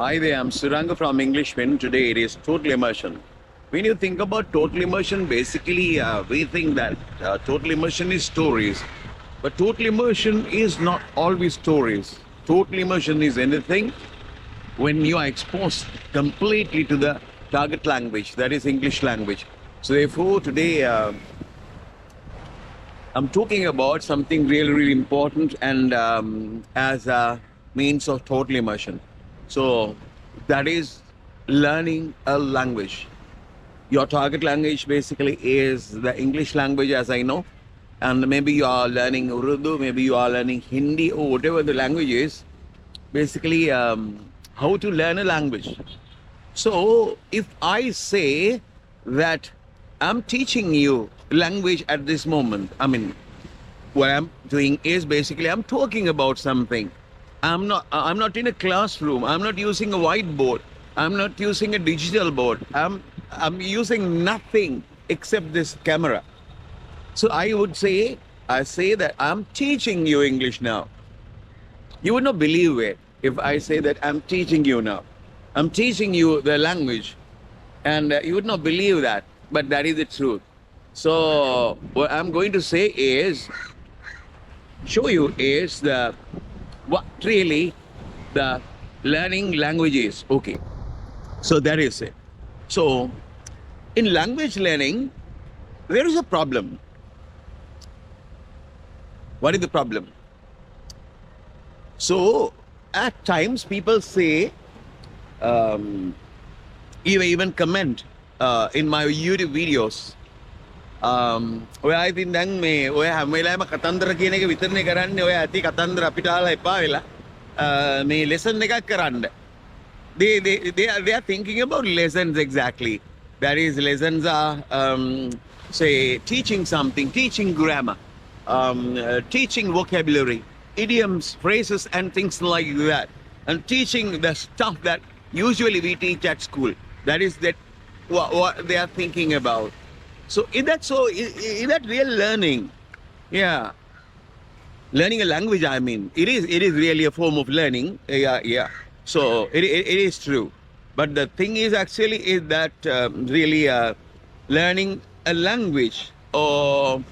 Hi there, I'm Suranga from Englishman. Today it is total immersion. When you think about total immersion, basically we think that total immersion is stories. But total immersion is not always stories. Total immersion is anything when you are exposed completely to the target language, that is English language. So therefore today I'm talking about something really, really important and as a means of total immersion. So that is learning a language. Your target language basically is the English language, as I know, and maybe you are learning Urdu, maybe you are learning Hindi or whatever the language is. Basically, how to learn a language. So if I say that I'm teaching you language at this moment, I mean, what I'm doing is basically I'm talking about something. I'm not in a classroom. I'm not using a whiteboard. I'm not using a digital board. I'm using nothing except this camera. So I say that I'm teaching you English now. You would not believe it if I say that I'm teaching you now. I'm teaching you the language, and you would not believe that, but that is the truth. So what I'm going to say is, show you is the what really the learning language is. Okay, so that is it. So in language learning, there is a problem. What is the problem? So at times people say, even comment in my YouTube videos. ඔයා ඉතින් දැන් මේ ඔය හැම වෙලාවෙම කතන්දර කියන එක විතරනේ කරන්නේ. ඔය ඇති කතන්දර අපිට අහලා එපා වෙලා මේ ලෙසන් එකක් කරන්න. They are thinking about lessons exactly. That is, lessons are say teaching something, teaching grammar, teaching vocabulary, idioms, phrases, and things like that, and teaching the stuff that usually we teach at school. That is what they are thinking about. So is that real learning? Yeah, learning a language. I mean, it is really a form of learning. Yeah. So it is true, but the thing is actually is that really learning a language, or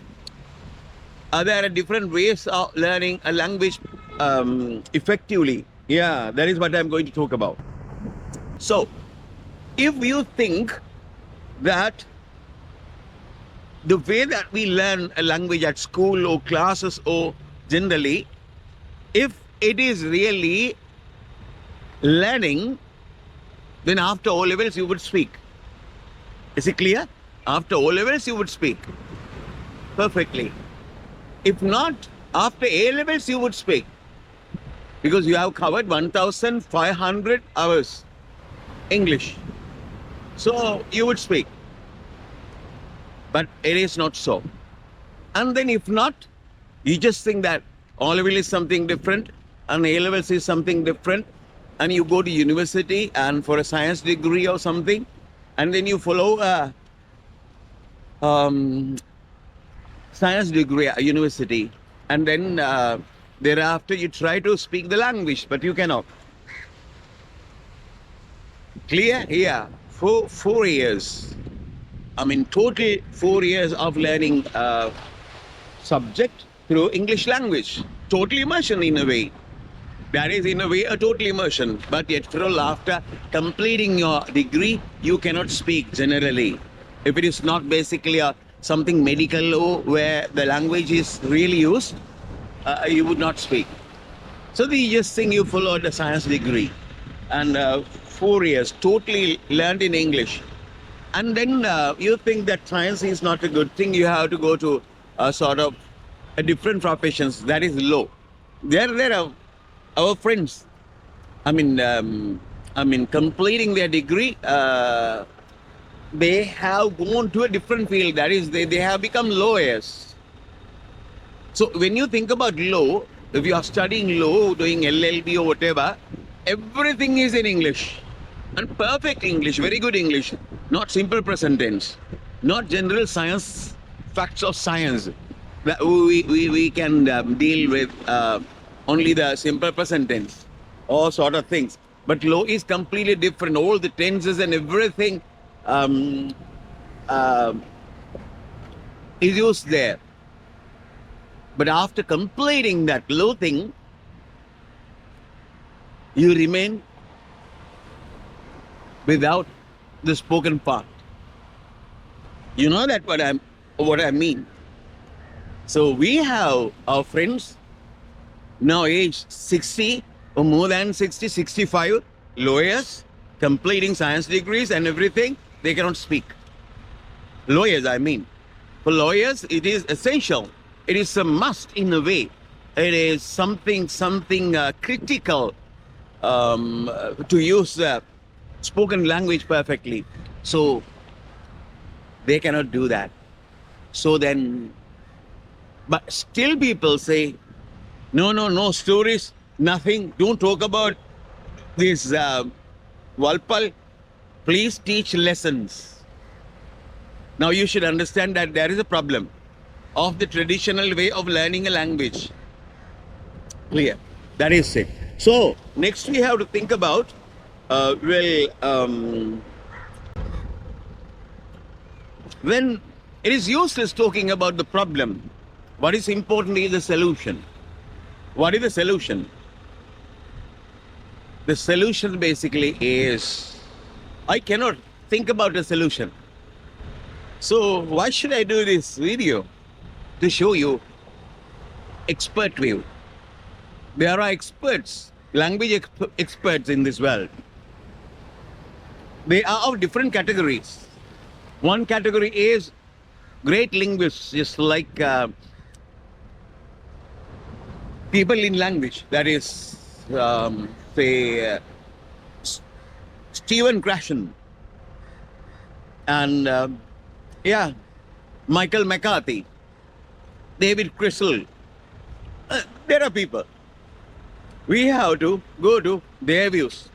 are there different ways of learning a language effectively? Yeah, that is what I'm going to talk about. So if you think that the way that we learn a language at school or classes or generally, if it is really learning, then after O levels you would speak. Is it clear? After O levels you would speak perfectly. If not, after A levels you would speak, because you have covered 1,500 hours English. So you would speak. But it is not so. And then if not, you just think that O level is something different and A levels is something different, and you go to university and for a science degree or something, and then you follow a science degree at university, and then thereafter you try to speak the language, but you cannot. Clear? Yeah. 4 years. I mean, total 4 years of learning subject through English language. Total immersion in a way. That is in a way a total immersion. But yet after completing your degree, you cannot speak generally. If it is not basically something medical or where the language is really used, you would not speak. So the just thing you followed a science degree and 4 years totally learned in English. And then you think that science is not a good thing. You have to go to sort of a different professions. That is low. There are our friends. I mean, completing their degree, they have gone to a different field. That is, they have become lawyers. So when you think about law, if you are studying law, doing LLB or whatever, everything is in English. And perfect English, very good English, not simple present tense, not general science, facts of science. We can deal with only the simple present tense, all sort of things. But low is completely different. All the tenses and everything is used there. But after completing that low thing, you remain without the spoken part. You know that what I mean. So we have our friends now aged 60 or more than 60, 65, lawyers, completing science degrees and everything, they cannot speak. Lawyers, I mean. For lawyers, it is essential. It is a must in a way. It is something critical to use spoken language perfectly. So they cannot do that. So then, but still people say, no stories, nothing. Don't talk about this Valpal. Please teach lessons. Now you should understand that there is a problem of the traditional way of learning a language. Clear? That is it. So next we have to think about, when it is useless talking about the problem, what is important is the solution. What is the solution? The solution basically is, I cannot think about a solution. So why should I do this video? To show you expert view. There are experts, language experts in this world. They are of different categories. One category is great linguists, just like people in language. That is, say, Stephen Krashen and Michael McCarthy, David Crystal. There are people. We have to go to their views.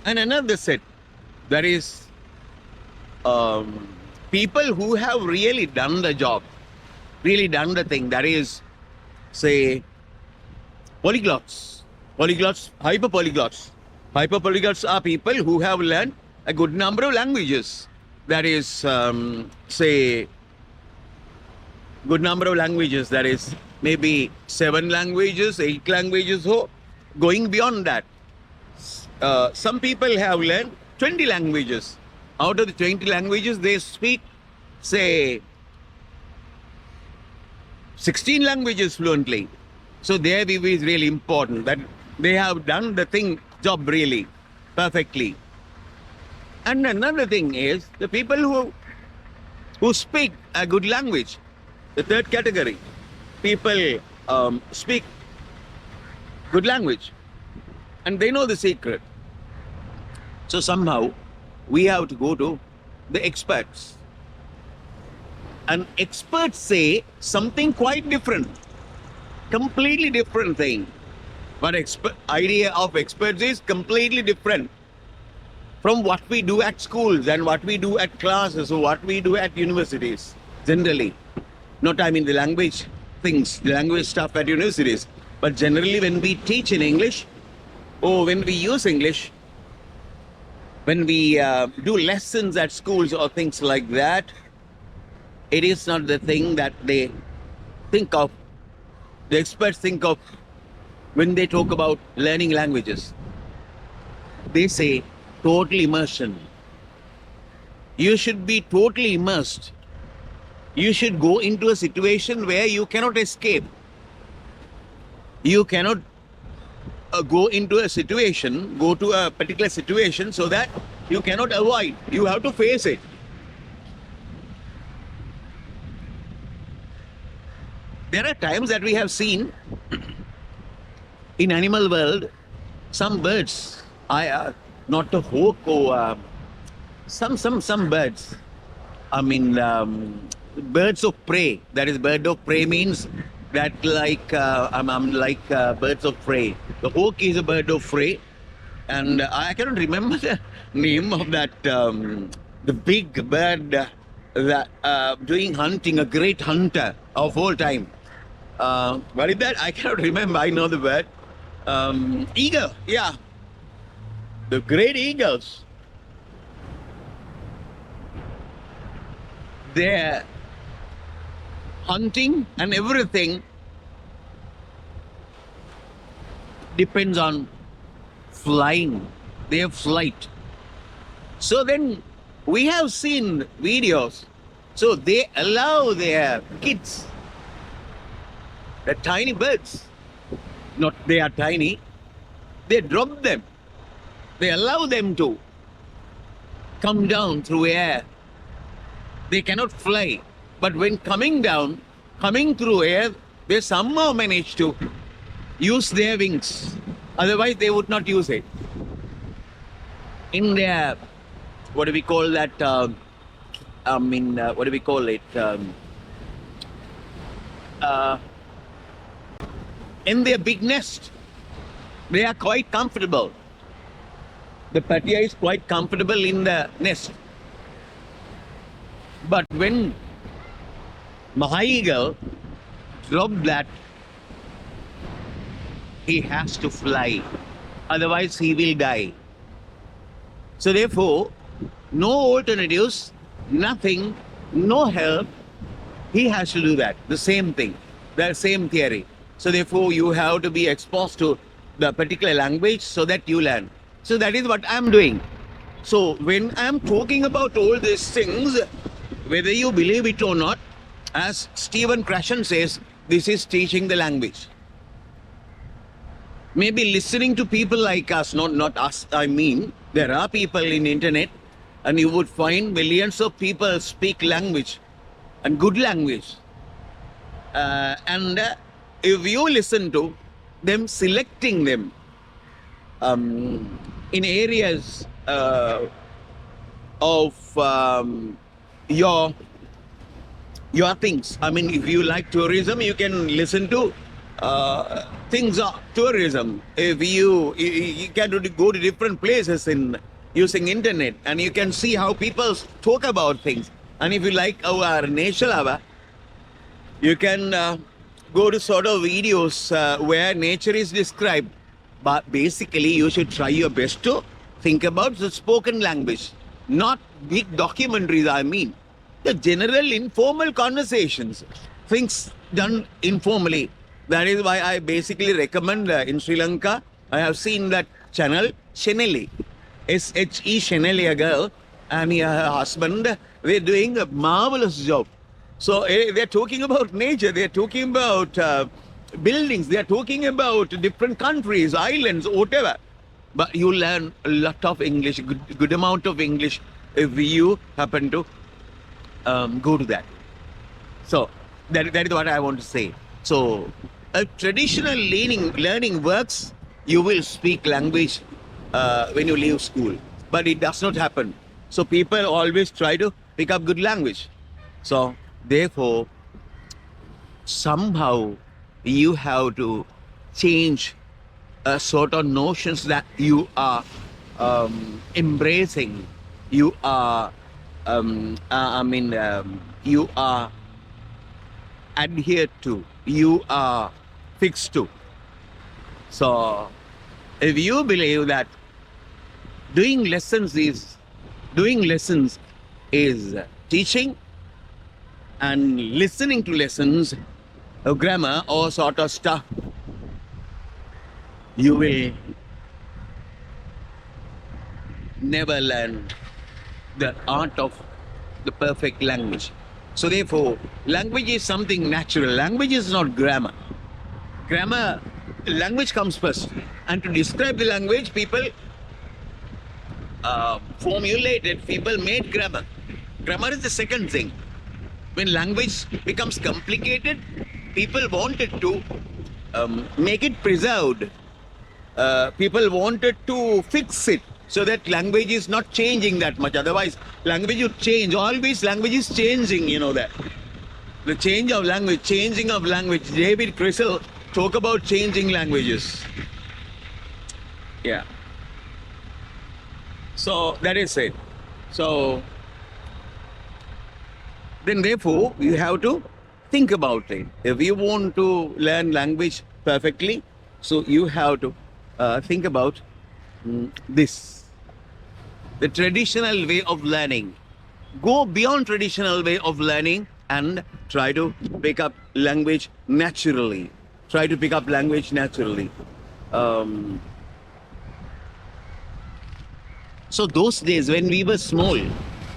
And another set, that is people who have really done the job, really done the thing. That is, say, polyglots. Hyperpolyglots. Hyperpolyglots are people who have learned a good number of languages. That is, say, good number of languages. That is, maybe 7 languages, 8 languages, or going beyond that. Some people have learned 20 languages. Out of the 20 languages, they speak, say, 16 languages fluently. So their view is really important, that they have done the job really perfectly. And another thing is the people who speak a good language. The third category, people speak good language and they know the secret. So somehow we have to go to the experts. And experts say something quite different, completely different thing. But idea of experts is completely different from what we do at schools and what we do at classes or what we do at universities generally. Not, I mean, the language things, the language stuff at universities, but generally when we teach in English or when we use English, when we do lessons at schools or things like that, it is not the thing that they think of, the experts think of when they talk about learning languages. They say total immersion. You should be totally immersed. You should go into a situation where you cannot escape. You cannot go into a situation, go to a particular situation so that you cannot avoid. You have to face it. There are times that we have seen in animal world, some birds, not a hawk or some birds, I mean, birds of prey. That is, bird of prey means that like birds of prey. The hawk is a bird of prey, and I cannot remember the name of that the big bird that doing hunting, a great hunter of all time. What is that? I cannot remember. I know the bird. Eagle, yeah. the great eagles, their hunting and everything depends on flying, their flight. So then we have seen videos. So they allow their kids, the tiny birds, not they are tiny, they drop them. They allow them to come down through air. They cannot fly. But when coming down, coming through air, they somehow manage to use their wings. Otherwise, they would not use it. In their, what do we call that? What do we call it? In their big nest, they are quite comfortable. The patia is quite comfortable in the nest. But when Maha Eagle dropped that, he has to fly. Otherwise, he will die. So therefore, no alternatives, nothing, no help. He has to do that. The same thing, the same theory. So therefore, you have to be exposed to the particular language so that you learn. So that is what I'm doing. So when I'm talking about all these things, whether you believe it or not, as Stephen Krashen says, this is teaching the language. Maybe listening to people like us, not us, I mean, there are people in internet and you would find millions of people speak language and good language. If you listen to them selecting them in areas of your things. I mean, if you like tourism, you can listen to things of tourism. If you can go to different places in using internet, and you can see how people talk about things. And if you like our nature lover, you can go to sort of videos where nature is described. But basically, you should try your best to think about the spoken language, not big documentaries, I mean. The general informal conversations, things done informally. That is why I basically recommend in Sri Lanka, I have seen that channel, Sheneli, S-H-E Sheneli, a girl, and her husband, they're doing a marvelous job. So they're talking about nature, they're talking about buildings, they're talking about different countries, islands, whatever. But you learn a lot of English, good amount of English if you happen to go to that. So that is what I want to say. So a traditional learning works. You will speak language when you leave school, but it does not happen. So people always try to pick up good language. So therefore, somehow you have to change sort of notions that you are embracing. You are you are adhered to, you are fixed to. So if you believe that doing lessons is teaching, and listening to lessons of grammar or sort of stuff, you will never learn the art of the perfect language. So therefore, language is something natural. Language is not grammar. Language comes first. And to describe the language, people people made grammar. Grammar is the second thing. When language becomes complicated, people wanted to make it preserved. People wanted to fix it so that language is not changing that much. Otherwise, language would change. Always language is changing, you know that. The change of language, changing of language. David Crystal talk about changing languages. Yeah. So that is it. So then therefore, you have to think about it. If you want to learn language perfectly, so you have to think about this. The traditional way of learning. Go beyond traditional way of learning and try to pick up language naturally. Try to pick up language naturally. So those days when we were small,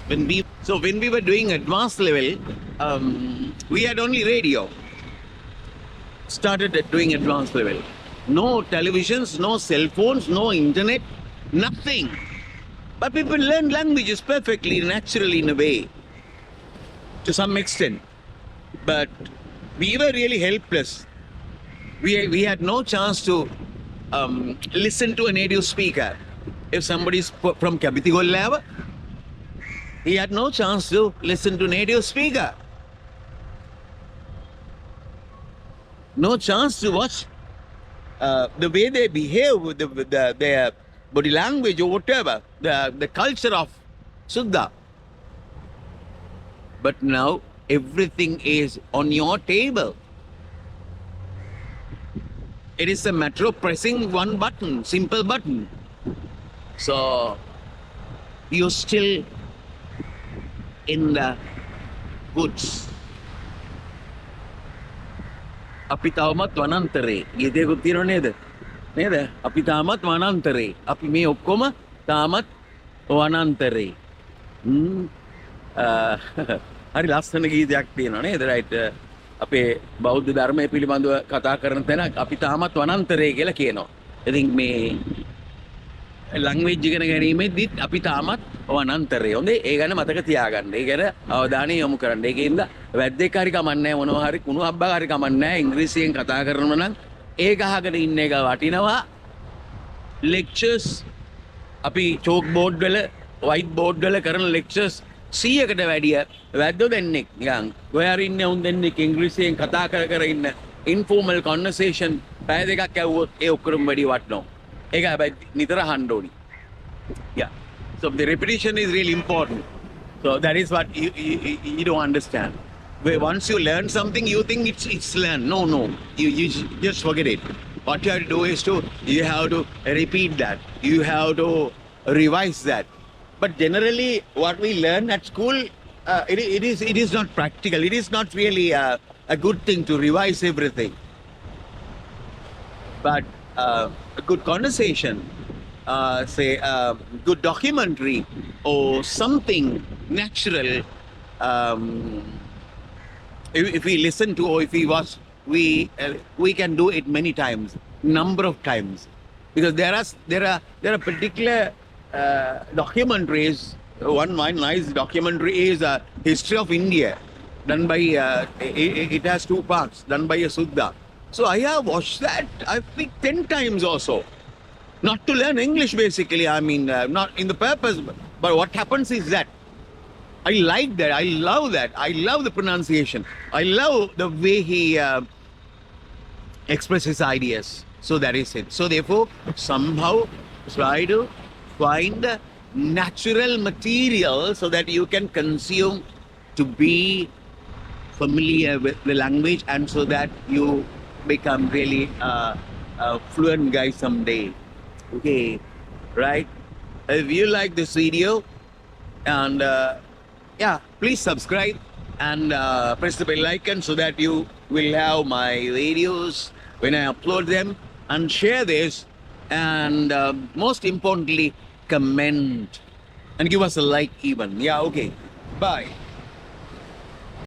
when we were doing advanced level, we had only radio. Started at doing advanced level. No televisions, no cell phones, no internet, nothing. But people learn languages perfectly, naturally in a way, to some extent. But we were really helpless. We had no chance to listen to a native speaker. If somebody is from Kabitigollava, he had no chance to listen to native speaker. No chance to watch the way they behave with their body language or whatever, the culture of Suddha. But now everything is on your table. It is a matter of pressing one button, simple button. So you're still in the woods. අපි තවමත් වනාන්තරේ. ගීතයකුත් තියෙනව නේද? නේද? අපි තාමත් වනාන්තරේ. අපි මේ ඔක්කොම තාමත් වනාන්තරේ. හරි ලස්සන ගීතයක් තියෙනවා නේද? රයිට්. අපේ බෞද්ධ ධර්මයේ පිළිබඳව කතා කරන තැන අපි තාමත් වනාන්තරේ කියලා කියනවා. ඉතින් මේ ලැන්ග්වේජ් ඉගෙන ගැනීමේදීත් අපි තාමත් වනාන්තරේ. හොඳේ ඒ ගැන මතක තියාගන්න. ඒ ගැන අවධානය යොමු කරන්න. ඒකින්ද වැද්දෙක් හරි කමන්නේ මොනවා හරි කුණු හබ්බා හරි කමන්නේ ඉංග්‍රීසියෙන් කතා කරනවා නම් ඒක අහගෙන ඉන්න එක වටිනවා. ලෙක්චර්ස් අපි චෝක් බෝඩ් වල වයිට් බෝඩ් වල කරන ලෙක්චර්ස් 100කට වැඩිය වැද්දෝ දෙන්නෙක් නිකන් ඔය හරි ඉන්නේ උන් දෙන්නෙක් ඉංග්‍රීසියෙන් කතා කර ඉන්න ඉන්ෆෝමල් කන්වර්සේෂන් පැය දෙකක් ඇව්වොත් ඒ ඔක්කොම වැඩි වටනවා. ඒක හැබැයි නිතර අහන්න ඕනි. Yeah. So the repetition is really important. So that is what you don't understand. Where once you learn something, you think it's learned. No. You just forget it. What you have to do is you have to repeat that. You have to revise that. But generally, what we learn at school, it is not practical. It is not really a good thing to revise everything. But a good conversation, say a good documentary or something natural, if we listen to or if we watch, we can do it many times, number of times, because there are particular documentaries. One nice documentary is History of India, done by it has 2 parts, done by a Suddha. So I have watched that, I think 10 times or so. Not to learn English basically, I mean, not in the purpose, but what happens is that I like that, I love that, I love the pronunciation, I love the way he expresses ideas. So that is it. So therefore, somehow try to find natural material so that you can consume to be familiar with the language and so that you become really a fluent guy someday. Okay, right? If you like this video, and yeah, please subscribe and press the bell icon so that you will have my videos when I upload them, and share this, and most importantly, comment and give us a like even. Yeah, okay. Bye.